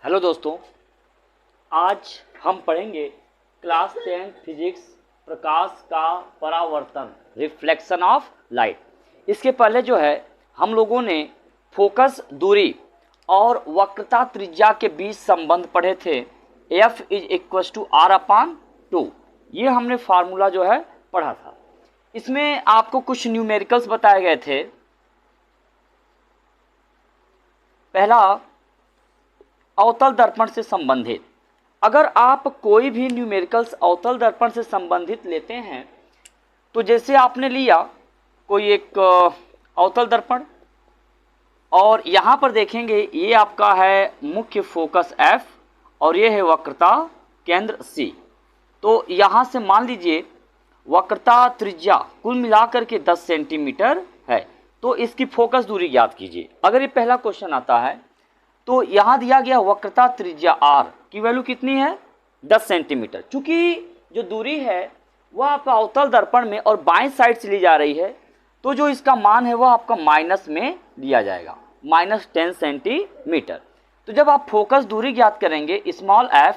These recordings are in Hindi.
हेलो दोस्तों, आज हम पढ़ेंगे क्लास 10 फिजिक्स प्रकाश का परावर्तन रिफ्लेक्शन ऑफ लाइट। इसके पहले जो है हम लोगों ने फोकस दूरी और वक्रता त्रिज्या के बीच संबंध पढ़े थे। F = R/2। ये हमने फार्मूला जो है पढ़ा था। इसमें आपको कुछ न्यूमेरिकल्स बताए गए थे। पहला, अवतल दर्पण से संबंधित। अगर आप कोई भी न्यूमेरिकल्स अवतल दर्पण से संबंधित लेते हैं तो जैसे आपने लिया कोई एक अवतल दर्पण और यहाँ पर देखेंगे ये आपका है मुख्य फोकस F और ये है वक्रता केंद्र C। तो यहाँ से मान लीजिए वक्रता त्रिज्या कुल मिलाकर के 10 सेंटीमीटर है, तो इसकी फोकस दूरी ज्ञात कीजिए। अगर ये पहला क्वेश्चन आता है तो यहाँ दिया गया वक्रता त्रिज्या R की वैल्यू कितनी है 10 सेंटीमीटर। चूंकि जो दूरी है वह आपका अवतल दर्पण में और बाएं साइड से ली जा रही है, तो जो इसका मान है वह आपका माइनस में दिया जाएगा, -10 सेंटीमीटर। तो जब आप फोकस दूरी ज्ञात करेंगे स्मॉल f,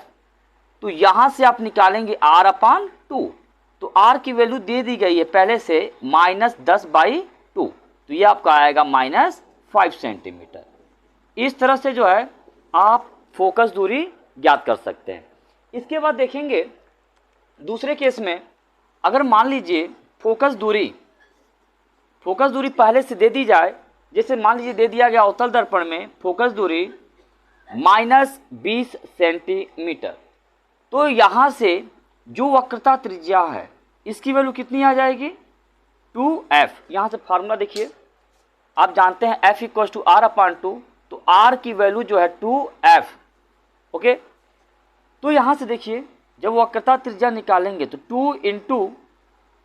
तो यहाँ से आप निकालेंगे R/2। तो R की वैल्यू दे दी गई है पहले से -10/2, तो ये आपका आएगा -5 सेंटीमीटर। इस तरह से जो है आप फोकस दूरी ज्ञात कर सकते हैं। इसके बाद देखेंगे दूसरे केस में, अगर मान लीजिए फोकस दूरी पहले से दे दी जाए, जैसे मान लीजिए दे दिया गया अवतल दर्पण में फोकस दूरी -20 सेंटीमीटर, तो यहाँ से जो वक्रता त्रिज्या है इसकी वैल्यू कितनी आ जाएगी 2f। यहाँ से फार्मूला देखिए, आप जानते हैं F = R/2, तो R की वैल्यू जो है 2f। ओके, तो यहाँ से देखिए जब वक्रता त्रिज्या निकालेंगे तो 2 ×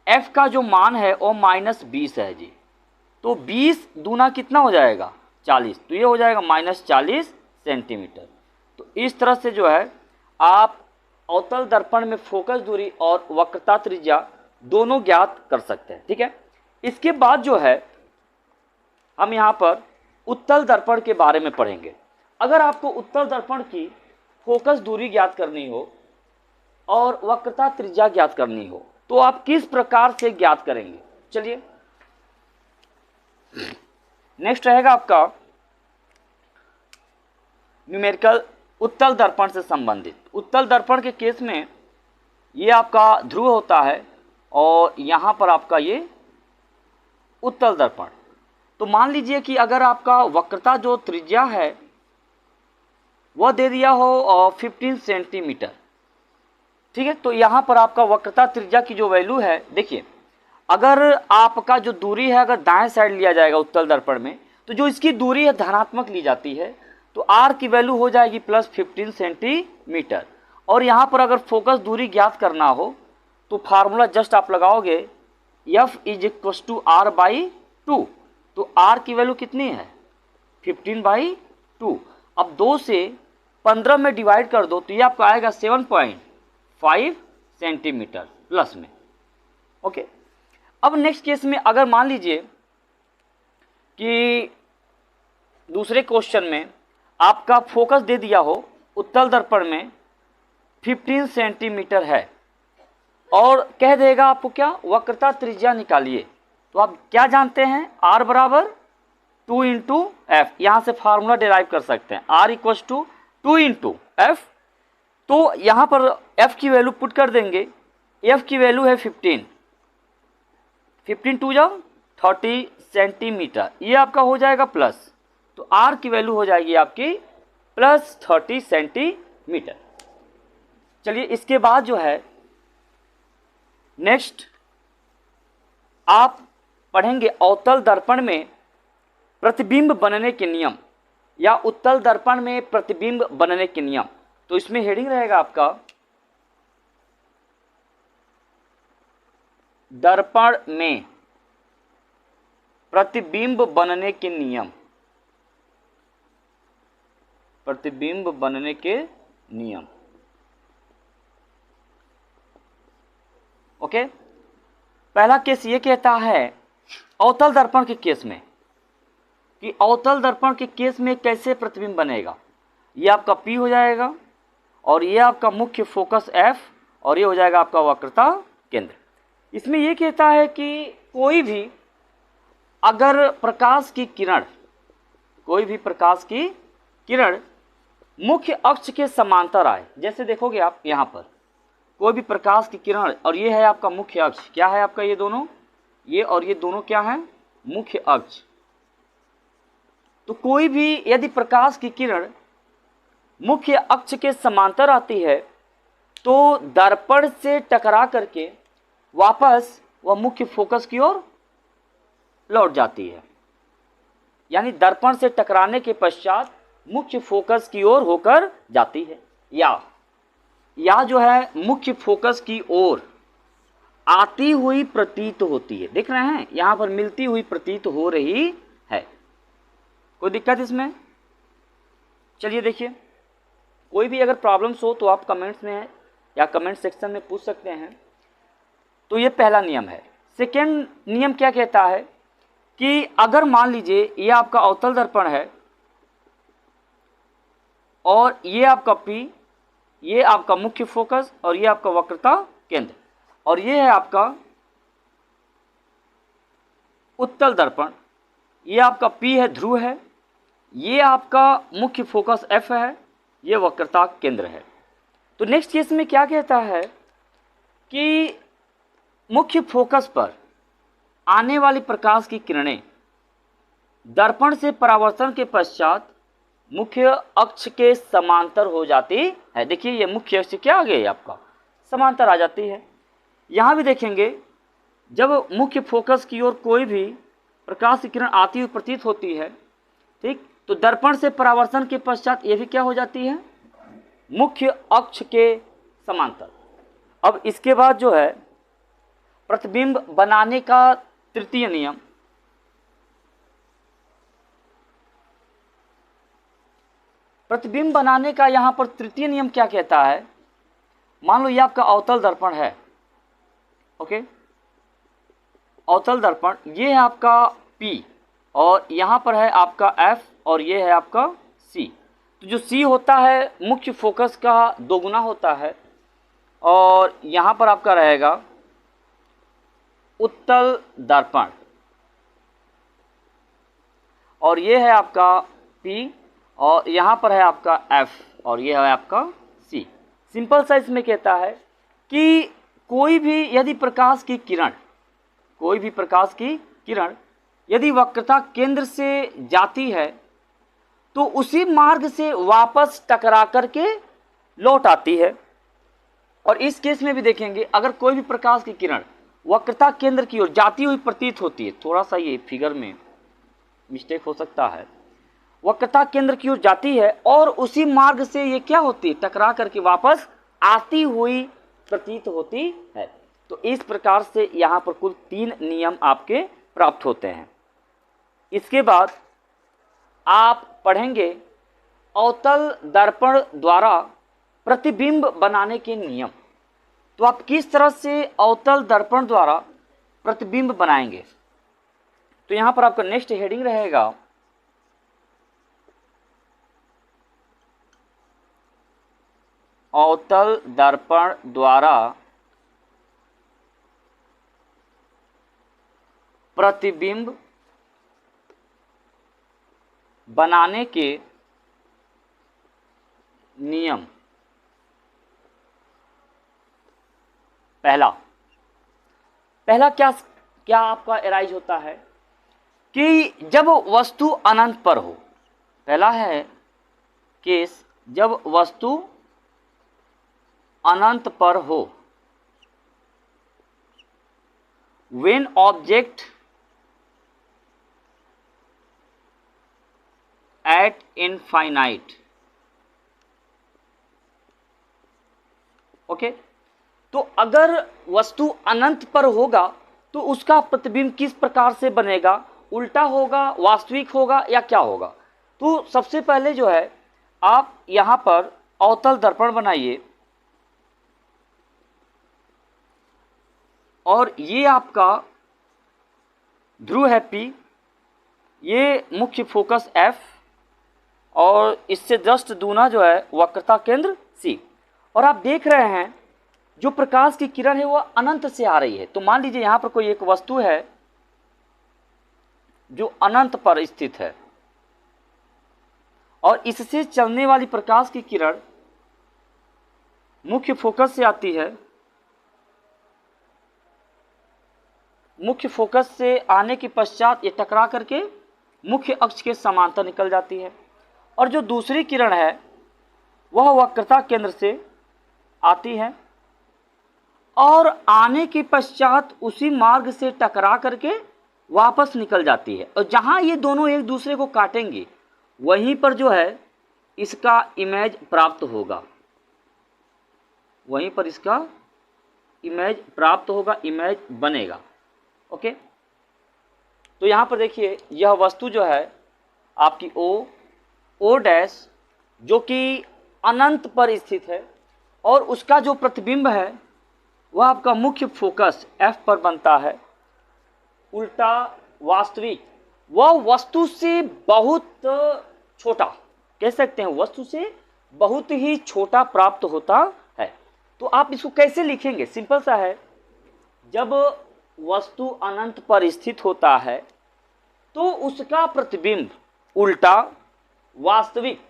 f का जो मान है वो -20 है जी। तो 20 दूना कितना हो जाएगा 40, तो ये हो जाएगा -40 सेंटीमीटर। तो इस तरह से जो है आप अवतल दर्पण में फोकस दूरी और वक्रता त्रिज्या दोनों ज्ञात कर सकते हैं। ठीक है, इसके बाद जो है हम यहाँ पर उत्तल दर्पण के बारे में पढ़ेंगे। अगर आपको उत्तल दर्पण की फोकस दूरी ज्ञात करनी हो और वक्रता त्रिज्या ज्ञात करनी हो तो आप किस प्रकार से ज्ञात करेंगे, चलिए। नेक्स्ट रहेगा आपका न्यूमेरिकल उत्तल दर्पण से संबंधित। उत्तल दर्पण के केस में ये आपका ध्रुव होता है और यहाँ पर आपका ये उत्तल दर्पण। तो मान लीजिए कि अगर आपका वक्रता जो त्रिज्या है वह दे दिया हो 15 सेंटीमीटर, ठीक है, तो यहाँ पर आपका वक्रता त्रिज्या की जो वैल्यू है, देखिए अगर आपका जो दूरी है अगर दाएं साइड लिया जाएगा उत्तल दर्पण में, तो जो इसकी दूरी है धनात्मक ली जाती है, तो R की वैल्यू हो जाएगी +15 सेंटीमीटर। और यहाँ पर अगर फोकस दूरी ज्ञात करना हो तो फार्मूला जस्ट आप लगाओगे F = R/2। तो R की वैल्यू कितनी है 15/2। अब 2 से 15 में डिवाइड कर दो तो ये आपका आएगा 7.5 सेंटीमीटर प्लस में। ओके, अब नेक्स्ट केस में अगर मान लीजिए कि दूसरे क्वेश्चन में आपका फोकस दे दिया हो उत्तल दर्पण में 15 सेंटीमीटर है और कह देगा आपको क्या वक्रता त्रिज्या निकालिए, तो आप क्या जानते हैं R = 2 × f। यहाँ से फार्मूला डिराइव कर सकते हैं R = 2 × f। तो यहाँ पर f की वैल्यू पुट कर देंगे, f की वैल्यू है 15 2 30 सेंटीमीटर, ये आपका हो जाएगा प्लस, तो R की वैल्यू हो जाएगी आपकी +30 सेंटीमीटर। चलिए इसके बाद जो है नेक्स्ट आप पढ़ेंगे अवतल दर्पण में प्रतिबिंब बनने के नियम या उत्तल दर्पण में प्रतिबिंब बनने के नियम। तो इसमें हेडिंग रहेगा आपका दर्पण में प्रतिबिंब बनने के नियम, प्रतिबिंब बनने के नियम। ओके, पहला केस ये कहता है अवतल दर्पण के केस में कि अवतल दर्पण के केस में कैसे प्रतिबिंब बनेगा। ये आपका P हो जाएगा और ये आपका मुख्य फोकस F और ये हो जाएगा आपका वक्रता केंद्र। इसमें ये कहता है कि कोई भी अगर प्रकाश की किरण, कोई भी प्रकाश की किरण मुख्य अक्ष के समांतर आए, जैसे देखोगे आप यहाँ पर कोई भी प्रकाश की किरण और ये है आपका मुख्य अक्ष, क्या है आपका ये दोनों, ये और ये दोनों क्या है, मुख्य अक्ष। तो कोई भी यदि प्रकाश की किरण मुख्य अक्ष के समांतर आती है तो दर्पण से टकरा करके वापस वह मुख्य फोकस की ओर लौट जाती है, यानी दर्पण से टकराने के पश्चात मुख्य फोकस की ओर होकर जाती है, या जो है मुख्य फोकस की ओर आती हुई प्रतीत होती है। देख रहे हैं यहां पर मिलती हुई प्रतीत हो रही है। कोई दिक्कत इसमें? चलिए देखिए, कोई भी अगर प्रॉब्लम्स हो तो आप कमेंट्स में या कमेंट सेक्शन में पूछ सकते हैं। तो ये पहला नियम है। सेकेंड नियम क्या कहता है कि अगर मान लीजिए ये आपका अवतल दर्पण है और ये आपका P, ये आपका मुख्य फोकस और ये आपका वक्रता केंद्र, और ये है आपका उत्तल दर्पण, ये आपका P है, ध्रुव है, ये आपका मुख्य फोकस F है, ये वक्रता केंद्र है। तो नेक्स्ट केस में क्या कहता है कि मुख्य फोकस पर आने वाली प्रकाश की किरणें दर्पण से परावर्तन के पश्चात मुख्य अक्ष के समांतर हो जाती है। देखिए ये मुख्य अक्ष क्या आ गया आपका, समांतर आ जाती है। यहाँ भी देखेंगे जब मुख्य फोकस की ओर कोई भी प्रकाश की किरण आती हुई प्रतीत होती है, ठीक, तो दर्पण से परावर्तन के पश्चात ये भी क्या हो जाती है, मुख्य अक्ष के समांतर। अब इसके बाद जो है प्रतिबिंब बनाने का तृतीय नियम, प्रतिबिंब बनाने का यहाँ पर तृतीय नियम क्या कहता है। मान लो ये आपका अवतल दर्पण है, ओके, अवतल दर्पण, ये है आपका P और यहाँ पर है आपका F और ये है आपका C। तो जो C होता है मुख्य फोकस का 2 गुना होता है और यहाँ पर आपका रहेगा उत्तल दर्पण और ये है आपका P और यहाँ पर है आपका F और ये है आपका C। सिंपल सा इसमें कहता है कि कोई भी यदि प्रकाश की किरण, कोई भी प्रकाश की किरण यदि वक्रता केंद्र से जाती है तो उसी मार्ग से वापस टकरा करके लौट आती है। और इस केस में भी देखेंगे अगर कोई भी प्रकाश की किरण वक्रता केंद्र की ओर जाती हुई प्रतीत होती है, थोड़ा सा ये फिगर में मिस्टेक हो सकता है, वक्रता केंद्र की ओर जाती है और उसी मार्ग से ये क्या होती है, टकरा करके वापस आती हुई प्रतीत होती है। तो इस प्रकार से यहाँ पर कुल 3 नियम आपके प्राप्त होते हैं। इसके बाद आप पढ़ेंगे अवतल दर्पण द्वारा प्रतिबिंब बनाने के नियम। तो आप किस तरह से अवतल दर्पण द्वारा प्रतिबिंब बनाएंगे। तो यहाँ पर आपका नेक्स्ट हेडिंग रहेगा अवतल दर्पण द्वारा प्रतिबिंब बनाने के नियम। पहला क्या आपका एराइज होता है कि जब वस्तु अनंत पर हो, पहला है केस जब वस्तु अनंत पर हो, when object at infinite, okay. तो अगर वस्तु अनंत पर होगा तो उसका प्रतिबिंब किस प्रकार से बनेगा, उल्टा होगा, वास्तविक होगा या क्या होगा। तो सबसे पहले जो है आप यहाँ पर अवतल दर्पण बनाइए और ये आपका ध्रुव है P, ये मुख्य फोकस F और इससे जस्ट दूना जो है वक्रता केंद्र सी। और आप देख रहे हैं जो प्रकाश की किरण है वह अनंत से आ रही है। तो मान लीजिए यहाँ पर कोई एक वस्तु है जो अनंत पर स्थित है और इससे चलने वाली प्रकाश की किरण मुख्य फोकस से आती है। मुख्य फोकस से आने के पश्चात ये टकरा करके मुख्य अक्ष के समांतर निकल जाती है। और जो दूसरी किरण है वह वक्रता केंद्र से आती है और आने के पश्चात उसी मार्ग से टकरा करके वापस निकल जाती है। और जहाँ ये दोनों एक दूसरे को काटेंगे वहीं पर जो है इसका इमेज प्राप्त होगा, वहीं पर इसका इमेज प्राप्त होगा, इमेज बनेगा। ओके, तो यहाँ पर देखिए यह वस्तु जो है आपकी ओ डैश जो कि अनंत पर स्थित है और उसका जो प्रतिबिंब है वह आपका मुख्य फोकस F पर बनता है। उल्टा वास्तविक वह वस्तु से बहुत छोटा, कह सकते हैं वस्तु से बहुत ही छोटा प्राप्त होता है। तो आप इसको कैसे लिखेंगे? सिंपल सा है, जब वस्तु अनंत पर स्थित होता है तो उसका प्रतिबिंब उल्टा वास्तविक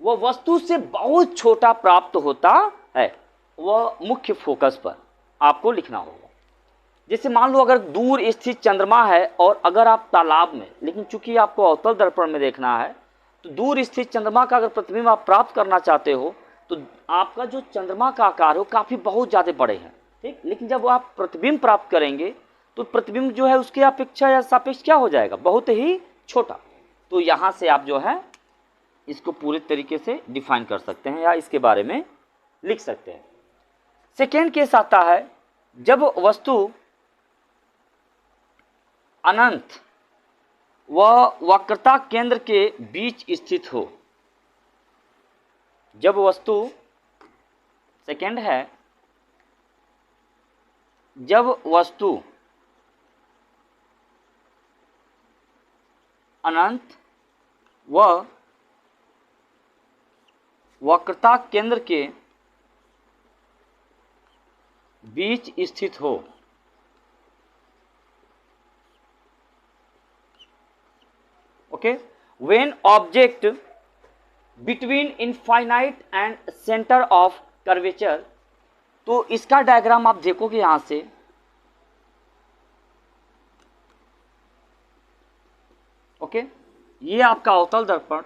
वह वस्तु से बहुत छोटा प्राप्त होता है, वह मुख्य फोकस पर आपको लिखना होगा। जैसे मान लो अगर दूर स्थित चंद्रमा है और अगर आप तालाब में, लेकिन चूंकि आपको अवतल दर्पण में देखना है तो दूर स्थित चंद्रमा का अगर प्रतिबिंब आप प्राप्त करना चाहते हो तो आपका जो चंद्रमा का आकार है वो काफ़ी बहुत ज़्यादा बड़े हैं, ठीक। लेकिन जब आप प्रतिबिंब प्राप्त करेंगे तो प्रतिबिंब जो है उसकी अपेक्षा या सापेक्ष क्या हो जाएगा? बहुत ही छोटा। तो यहाँ से आप जो है इसको पूरे तरीके से डिफाइन कर सकते हैं या इसके बारे में लिख सकते हैं। सेकेंड केस आता है जब वस्तु अनंत व वक्रता केंद्र के बीच स्थित हो। जब वस्तु, सेकेंड है, जब वस्तु अनंत व वक्रता केंद्र के बीच स्थित हो। Okay, when object between infinite and centre of curvature. तो इसका डायग्राम आप देखोगे यहां से, ओके, ये आपका अवतल दर्पण,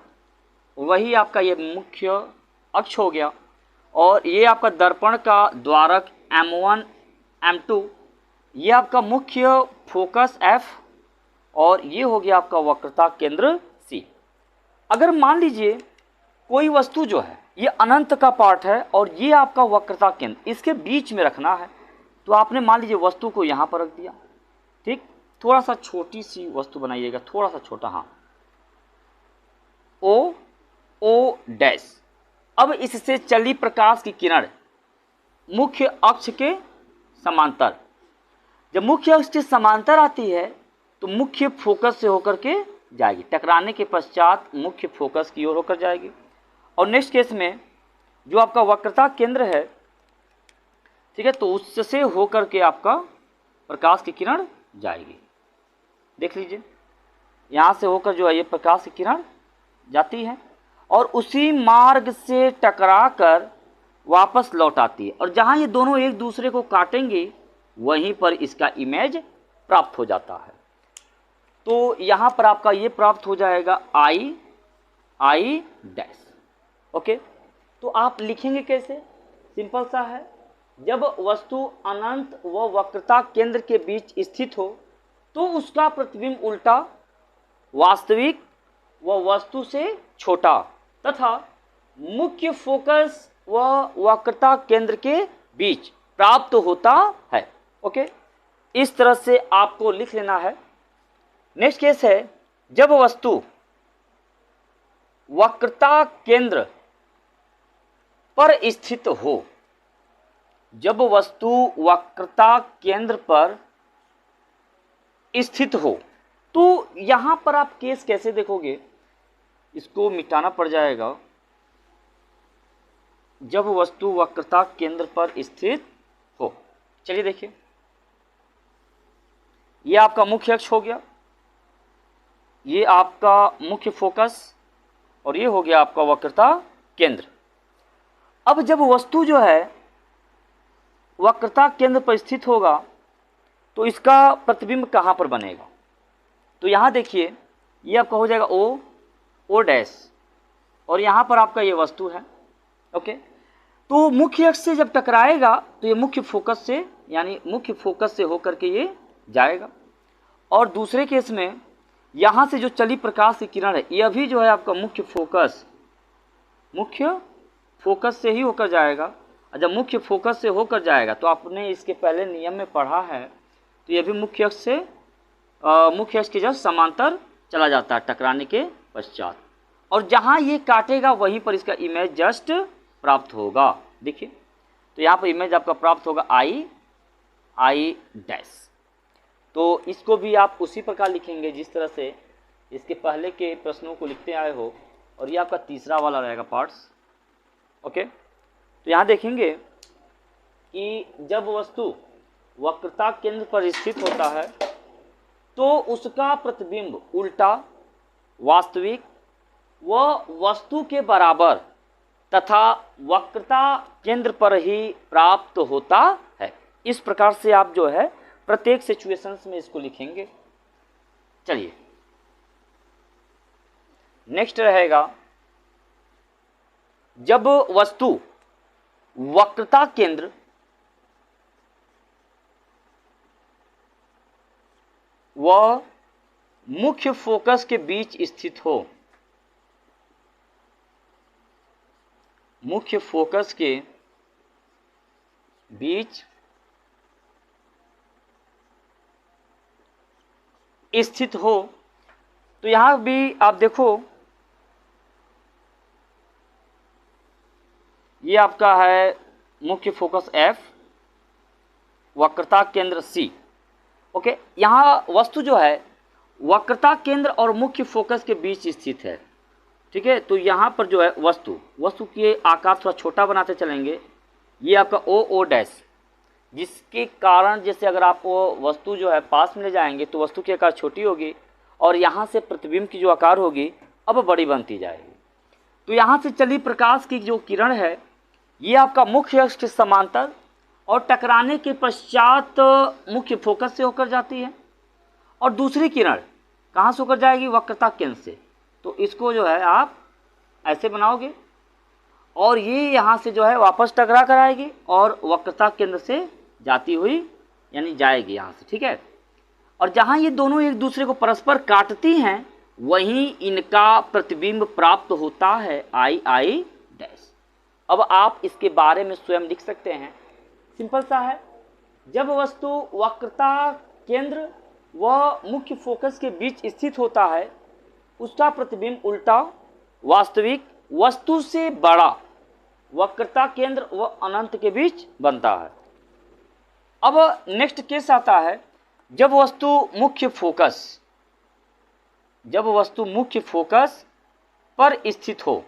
वही आपका ये मुख्य अक्ष हो गया और ये आपका दर्पण का द्वारक M1 M2, ये आपका मुख्य फोकस F और ये हो गया आपका वक्रता केंद्र C। अगर मान लीजिए कोई वस्तु जो है ये अनंत का पार्ट है और ये आपका वक्रता केंद्र, इसके बीच में रखना है तो आपने मान लीजिए वस्तु को यहाँ पर रख दिया, ठीक। थोड़ा सा छोटी सी वस्तु बनाइएगा, थोड़ा सा छोटा, हाँ, O डैश। अब इससे चली प्रकाश की किरण मुख्य अक्ष के समांतर, जब मुख्य अक्ष के समांतर आती है तो मुख्य फोकस से होकर के जाएगी, टकराने के पश्चात मुख्य फोकस की ओर होकर जाएगी। और नेक्स्ट केस में जो आपका वक्रता केंद्र है, ठीक है, तो उससे होकर के आपका प्रकाश की किरण जाएगी। देख लीजिए यहाँ से होकर जो है ये प्रकाश की किरण जाती है और उसी मार्ग से टकरा कर वापस लौट आती है और जहाँ ये दोनों एक दूसरे को काटेंगे वहीं पर इसका इमेज प्राप्त हो जाता है। तो यहाँ पर आपका ये प्राप्त हो जाएगा I डैश। ओके, तो आप लिखेंगे कैसे? सिंपल सा है, जब वस्तु अनंत व वक्रता केंद्र के बीच स्थित हो तो उसका प्रतिबिंब उल्टा वास्तविक व वस्तु से छोटा तथा मुख्य फोकस व वक्रता केंद्र के बीच प्राप्त होता है। ओके, इस तरह से आपको लिख लेना है। नेक्स्ट केस है जब वस्तु वक्रता केंद्र पर स्थित हो। जब वस्तु वक्रता केंद्र पर स्थित हो तो यहां पर आप केस कैसे देखोगे? इसको मिटाना पड़ जाएगा जब वस्तु वक्रता केंद्र पर स्थित हो। चलिए देखिए, ये आपका मुख्य अक्ष हो गया, ये आपका मुख्य फोकस, और ये हो गया आपका वक्रता केंद्र। अब जब वस्तु जो है वक्रता केंद्र पर स्थित होगा तो इसका प्रतिबिंब कहाँ पर बनेगा? तो यहाँ देखिए, ये आपका हो जाएगा ओ डैश, और यहाँ पर आपका ये वस्तु है। ओके, तो मुख्य अक्ष से जब टकराएगा तो ये मुख्य फोकस से, यानी मुख्य फोकस से होकर के ये जाएगा। और दूसरे केस में यहाँ से जो चली प्रकाश की किरण है, यह भी जो है आपका मुख्य फोकस से ही होकर जाएगा। और जब मुख्य फोकस से होकर जाएगा तो आपने इसके पहले नियम में पढ़ा है, तो यह भी मुख्य अक्ष के जस्ट समांतर चला जाता है टकराने के पश्चात, और जहाँ ये काटेगा वहीं पर इसका इमेज जस्ट प्राप्त होगा। देखिए, तो यहाँ पर इमेज आपका प्राप्त होगा आई डैश। तो इसको भी आप उसी प्रकार लिखेंगे जिस तरह से इसके पहले के प्रश्नों को लिखते आए हो, और ये आपका तीसरा वाला रहेगा पार्ट्स। ओके, तो यहाँ देखेंगे कि जब वस्तु वक्रता केंद्र पर स्थित होता है तो उसका प्रतिबिंब उल्टा, वास्तविक व वस्तु के बराबर तथा वक्रता केंद्र पर ही प्राप्त होता है। इस प्रकार से आप जो है प्रत्येक सिचुएशंस में इसको लिखेंगे। चलिए नेक्स्ट रहेगा, जब वस्तु वक्रता केंद्र व मुख्य फोकस के बीच स्थित हो, मुख्य फोकस के बीच स्थित हो, तो यहां भी आप देखो, ये आपका है मुख्य फोकस F, वक्रता केंद्र C। ओके, यहाँ वस्तु जो है वक्रता केंद्र और मुख्य फोकस के बीच स्थित है। ठीक है, तो यहाँ पर जो है वस्तु के आकार थोड़ा छोटा बनाते चलेंगे। ये आपका ओ डैश, जिसके कारण जैसे अगर आप वो वस्तु जो है पास में ले जाएंगे तो वस्तु की आकार छोटी होगी, और यहाँ से प्रतिबिंब की जो आकार होगी अब बड़ी बनती जाएगी। तो यहाँ से चली प्रकाश की जो किरण है, ये आपका मुख्य अक्ष के समांतर और टकराने के पश्चात मुख्य फोकस से होकर जाती है, और दूसरी किरण कहाँ से होकर जाएगी? वक्रता केंद्र से। तो इसको जो है आप ऐसे बनाओगे, और ये यहाँ से जो है वापस टकरा कर आएगी और वक्रता केंद्र से जाती हुई यानी जाएगी यहाँ से। ठीक है, और जहाँ ये दोनों एक दूसरे को परस्पर काटती हैं वहीं इनका प्रतिबिंब प्राप्त होता है आई डैश। अब आप इसके बारे में स्वयं लिख सकते हैं, सिंपल सा है। जब वस्तु वक्रता केंद्र व मुख्य फोकस के बीच स्थित होता है, उसका प्रतिबिंब उल्टा, वास्तविक, वस्तु से बड़ा, वक्रता केंद्र व अनंत के बीच बनता है। अब नेक्स्ट केस आता है, जब वस्तु मुख्य फोकस पर स्थित हो,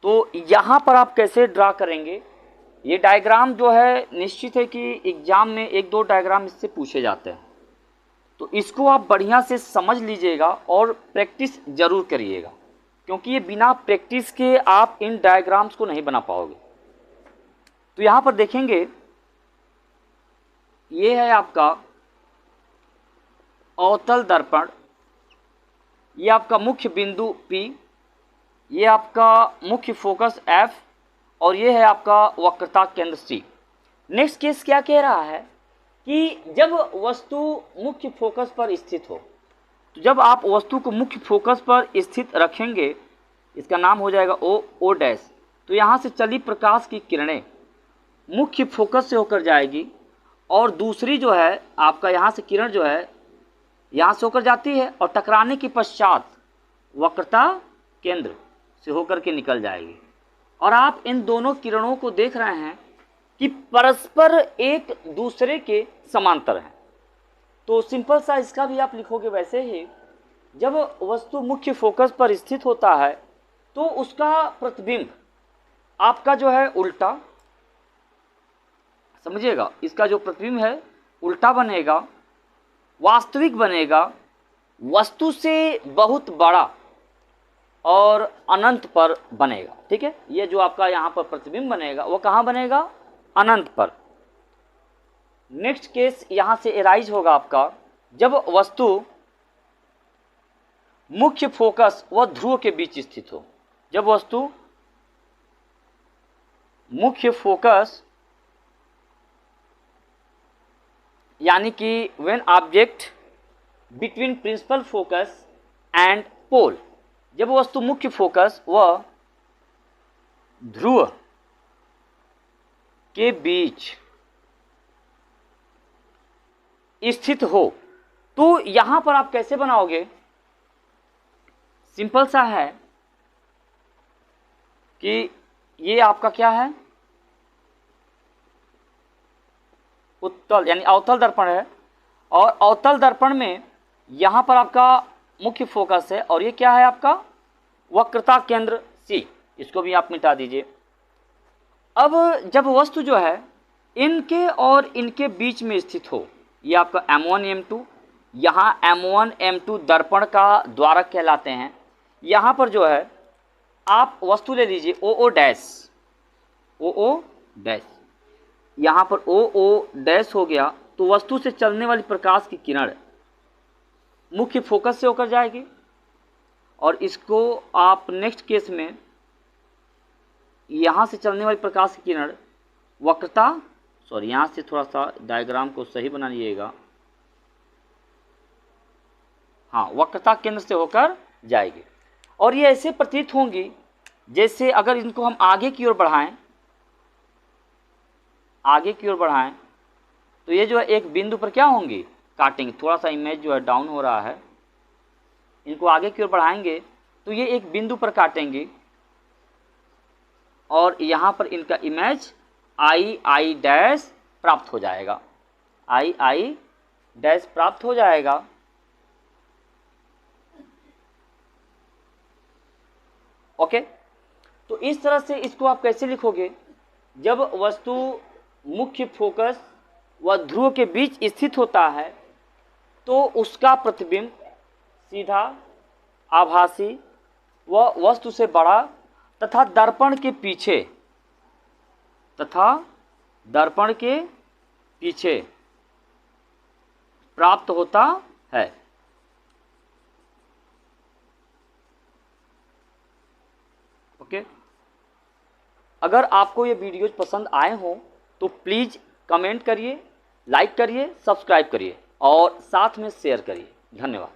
तो यहाँ पर आप कैसे ड्रा करेंगे? ये डायग्राम जो है निश्चित है कि एग्जाम में 1-2 डायग्राम इससे पूछे जाते हैं, तो इसको आप बढ़िया से समझ लीजिएगा और प्रैक्टिस जरूर करिएगा, क्योंकि ये बिना प्रैक्टिस के आप इन डायग्राम्स को नहीं बना पाओगे। तो यहाँ पर देखेंगे, ये है आपका अवतल दर्पण, ये आपका मुख्य बिंदु P, ये आपका मुख्य फोकस F, और ये है आपका वक्रता केंद्र C। नेक्स्ट केस क्या कह रहा है कि जब वस्तु मुख्य फोकस पर स्थित हो, तो जब आप वस्तु को मुख्य फोकस पर स्थित रखेंगे, इसका नाम हो जाएगा ओ डैश। तो यहाँ से चली प्रकाश की किरणें मुख्य फोकस से होकर जाएगी, और दूसरी जो है आपका यहाँ से किरण जो है यहाँ से होकर जाती है और टकराने के पश्चात वक्रता केंद्र से होकर के निकल जाएगी। और आप इन दोनों किरणों को देख रहे हैं कि परस्पर एक दूसरे के समांतर हैं। तो सिंपल सा इसका भी आप लिखोगे वैसे ही, जब वस्तु मुख्य फोकस पर स्थित होता है तो उसका प्रतिबिंब आपका जो है उल्टा, समझिएगा, इसका जो प्रतिबिंब है उल्टा बनेगा, वास्तविक बनेगा, वस्तु से बहुत बड़ा और अनंत पर बनेगा। ठीक है, ये जो आपका यहाँ पर प्रतिबिंब बनेगा वो कहाँ बनेगा? अनंत पर। नेक्स्ट केस यहाँ से एराइज होगा आपका, जब वस्तु मुख्य फोकस व ध्रुव के बीच स्थित हो। जब वस्तु मुख्य फोकस यानी कि when object between principal focus and pole, जब वस्तु मुख्य फोकस व ध्रुव के बीच स्थित हो, तो यहां पर आप कैसे बनाओगे? सिंपल सा है कि ये आपका क्या है? उत्तल यानी अवतल दर्पण है, और अवतल दर्पण में यहाँ पर आपका मुख्य फोकस है, और ये क्या है आपका? वक्रता केंद्र C। इसको भी आप मिटा दीजिए। अब जब वस्तु जो है इनके और इनके बीच में स्थित हो, ये आपका M1 M2, यहाँ M1 M2 दर्पण का द्वारक कहलाते हैं। यहाँ पर जो है आप वस्तु ले लीजिए OO डैश, OO डैश, यहाँ पर OO डैश हो गया, तो वस्तु से चलने वाली प्रकाश की किरण मुख्य फोकस से होकर जाएगी, और इसको आप नेक्स्ट केस में यहाँ से चलने वाली प्रकाश की किरण वक्रता, सॉरी यहाँ से थोड़ा सा डायग्राम को सही बना लीजिएगा, हाँ, वक्रता केंद्र से होकर जाएगी। और ये ऐसे प्रतीत होंगी जैसे अगर इनको हम आगे की ओर बढ़ाएं, आगे की ओर बढ़ाएं, तो ये जो है एक बिंदु पर क्या होंगी? काटेंगे। थोड़ा सा इमेज जो है डाउन हो रहा है, इनको आगे की ओर बढ़ाएंगे तो ये एक बिंदु पर काटेंगे, और यहाँ पर इनका इमेज आई डैश प्राप्त हो जाएगा, आई डैश प्राप्त हो जाएगा। ओके, तो इस तरह से इसको आप कैसे लिखोगे? जब वस्तु मुख्य फोकस व ध्रुव के बीच स्थित होता है तो उसका प्रतिबिंब सीधा, आभासी व वस्तु से बड़ा तथा दर्पण के पीछे प्राप्त होता है। ओके, अगर आपको ये वीडियोज पसंद आए हों तो प्लीज़ कमेंट करिए, लाइक करिए, सब्सक्राइब करिए और साथ में शेयर करिए। धन्यवाद।